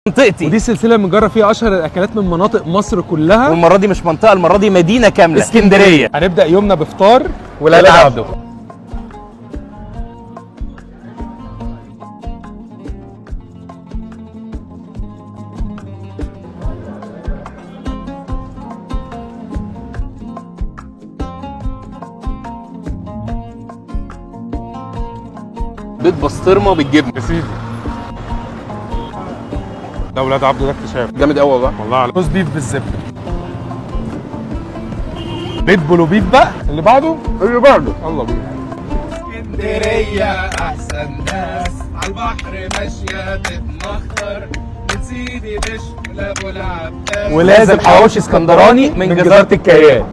منطقتي، ودي سلسله بنجرب فيها اشهر الاكلات من مناطق مصر كلها، والمره دي مش منطقه، المره دي مدينه كامله، اسكندريه. هنبدا يومنا بفطار ولاد عبده. بيض بسطرمه بالجبنه يا سيدي. ده ولاد عبده، ده اكتشاف جامد قوي والله. على روز بيف بالزبده، بيض بلو بيف بقى اللي بعده اللي بعده. يلا بينا. اسكندرية أحسن ناس عالبحر ماشية تتمخطر من سيدي بشر لأبو العباس ولازم حواوشي اسكندراني من جزيره الكيان.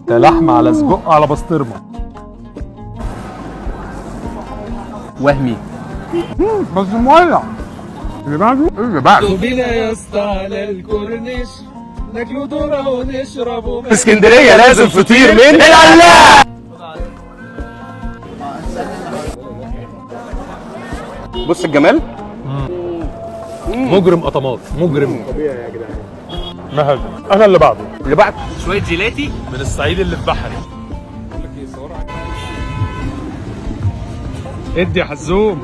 ده لحمه على سجق على بسطرمه، وهمي. بس مولع. اللي بعده بينا يا اسطى على الكورنيش ناكلوا ذرة ونشربوا في اسكندريه لازم فطير من العلاق. بص الجمال. مجرم قطمات، مجرم طبيعي يا جدعان. مهد انا اللي بعده، اللي بعد شويه جيلاتي من الصعيد اللي في بحري. ادي يا حزوم.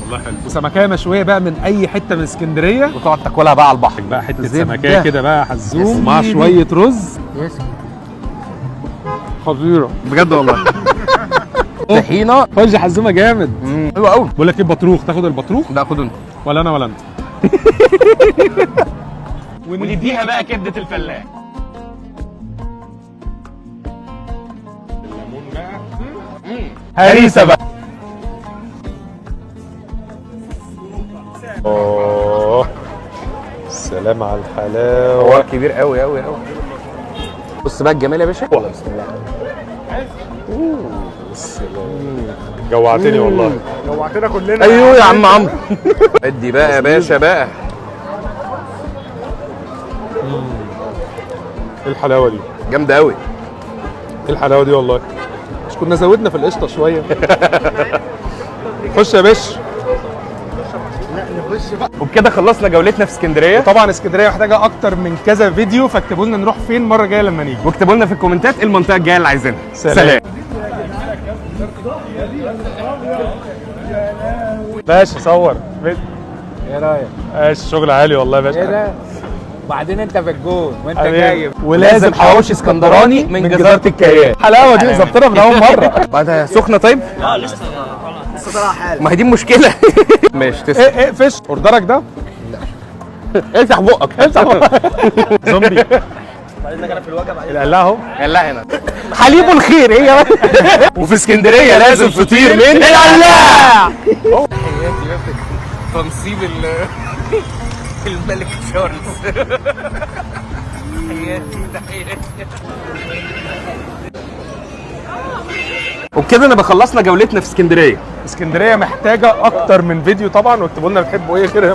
والله حلو. وسمكية مشوية بقى من أي حتة من اسكندرية، وتقعد تاكلها بقى على البحر بقى حتة زبدة. سمكية كده بقى يا حزوم مع شوية رز خطيرة بجد والله. طحينه. خش يا حزومة جامد. حلو قوي. بقول لك ايه، بطروخ، تاخد البطروخ؟ لا خده انت. ولا أنا ولا أنت. ونديها بقى كبده الفلاح. هريسه بقى. اوه سلام على الحلاوة. حوار كبير قوي قوي قوي. بص بقى الجمال يا باشا. بسم الله. جوعتني والله، جوعتنا كلنا. ايوه يا عم عمرو. ادي بقى يا باشا بقى. ايه الحلاوة دي؟ جامده قوي. ايه الحلاوة دي والله. مش كنا زودنا في القشطة شوية؟ خش يا باشا. وبكده خلصنا جولتنا في اسكندريه. طبعا اسكندريه محتاجه اكتر من كذا فيديو، فاكتبوا لنا نروح فين المره الجايه لما نيجي، واكتبوا لنا في الكومنتات ايه المنطقه الجايه اللي عايزينها. سلام. باشا صور. ايه رايك؟ ماشي، شغل عالي والله يا باشا. ايه ده؟ وبعدين انت في الجون وانت حبيبي. جايب ولازم حواوشي اسكندراني من جزيره الكيان. حلاوه دي ظبطنا من اول مره. بعدها سخنه. طيب لسه طالع حالا. ما هي دي المشكله. ماشي تسلم. ايه فيش اوردرك ده؟ افتح بقك. افتح زومبي. انا في الوجبه القلاع اهو. لا هنا حليب الخير هي. وفي اسكندريه لازم فطير من العلاق. تنصيب الملك تشارلز. تحياتي. وبكده انا بخلصنا جولتنا في اسكندريه. اسكندريه محتاجه اكتر من فيديو طبعا، واكتبوا لنا بتحبوا ايه غير